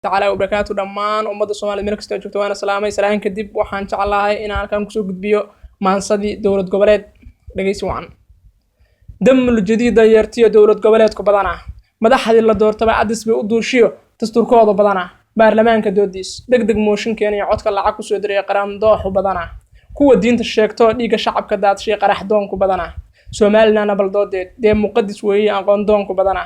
تعالى وبركاته دمان أمد الصومال ملك استوجبت وأنا سلامي سلام كدب وحان شاء الله إن أنا كان كسو قدبيو مع صدي دولة قبلات لقيس وعن دم الجديد يرتي دولة قبلات كبدانا مدح هذه اللي دور تبع عدس بيقدر شيء تستور كوضو بدانا برلمان كدوديس دق موشن كان يعطك العكس ويدري قرام ضاح وبدانا كو دين الشيكتو ديق شعب كدات شي قرح دون كبدانا سومالنا أنا بلدود دي مقدس وهي أقون دون كبدانا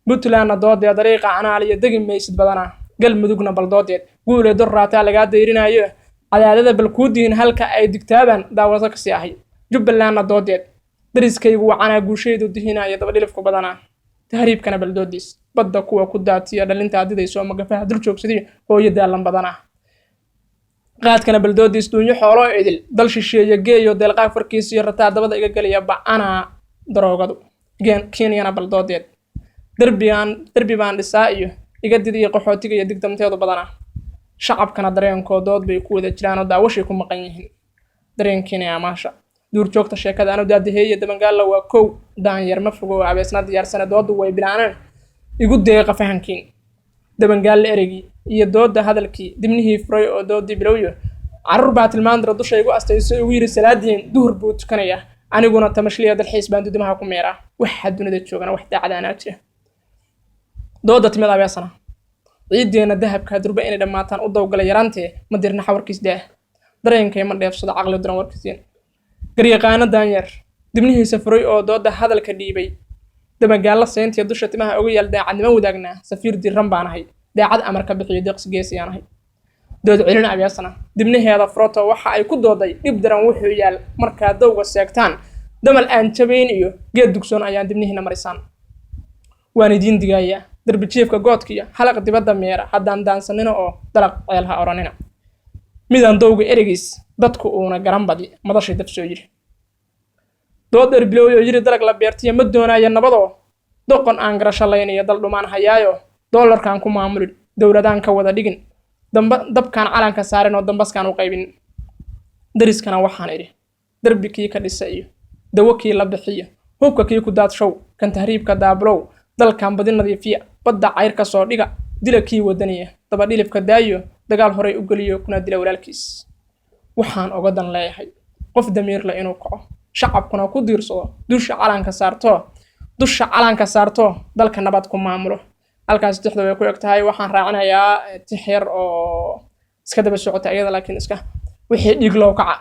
بطلنا ضد يا طريقة أنا على دق ميسد بدانا قل مدقنا بلدود قول درات على قاعد يرينا يه على هذا بالكودين هلك أي دكتابا داورتك سياحي جب لنا ضد درس كي وعنا جوشيد ودهنا يدبر لفك بدانا تهريب كان بلدوديس بدأ كوا كداتي هذا اللي أنت عديد يسوع مجفاه درجوك سدي هو يدعلم بدانا قاعد كان بلدوديس دنيا حوله عدل ضلش الشيء يجي يودي القاف فركيس يرتاع دبدا يقال يبع أنا دروغدو كيني أنا بلدوديت دربي بان لسائيه يقدر يقحوتي يدك دمتيض بدانا شعب كان درين كودود بيكود جلانو داوش يكون مقينين درين كيني يا ماشا دور joogta sheekada anu daadahey dabangaal waa kow daan yar ma fogo abeesna diyaar sanadood way bilaaneen igu deeqa fahankiin dabangaal erigi iyo dooda hadalkii dibnihii furay oo doodii bilowyo carruur baa tilmaandira dusha igu astaysay ugu yiri salaadiin duhur buu tukanaya aniguna tamashliya dalxiis baan dudumaha ku meera waxa dunida joogana wax daacadana jira dooda timid abeesna ciideena dahabka durba inay dhamaataan u dawgalay yaraantee ma dirna xawarkiis daa dareenkay ma dheefsado aqli daran warkiiseen قريقانا دانير دبنيه سفري أو دود هذا الكديبي دبنجالا سنتي دوشة تمها أوي يلدا عند ما ودقنا سفير دي رمبانا هاي دا عاد أمريكا بقي دقس جيسي أنا هاي دود علينا أبي أصلا دبنيه هذا فرطة وحا يكون دودي يقدر نوحي يال مركا دوغ السيكتان دم الآن تبين إيو جد دكسون أيان دبنيه نمرسان واني دين دقايا درب تشيف كجوتكيا حلقة تبدا ميرا حدان دانسننا أو دلق عيالها أورانينا midaan dowga erigiis dadku uuna garan badi madashay daf soo yiri doodar bilowyo yiri dalag la beertiya ma doonaya nabado doqon aan garashaleynaya dal dhumaan hayaayo dollarkan ku maamulin dawladaan ka wada dhigin dabkan calanka saaran oo dambaskan u qaybin dariskana waxaan iri darbikii ka dhisay dawakii la bixiyo hubka kii ku daad show kan tahriibka daablow dalkan badin nadiifiya badda cayr ka soo dhiga dilakii wadaniya daba dhilifka daayo dagaal horay u galiyo kuna dila walaalkiis waxaan uga dan leeyahay qof damiir la inuu kaco shacabkuna ku diirsado dusha calanka saarto dalka nabad ku maamulo halkaas tixda way ku egtahay waxaan raacinayaa tixyar oo iska daba socota iyada laakiin iska wixii dhig loo kaca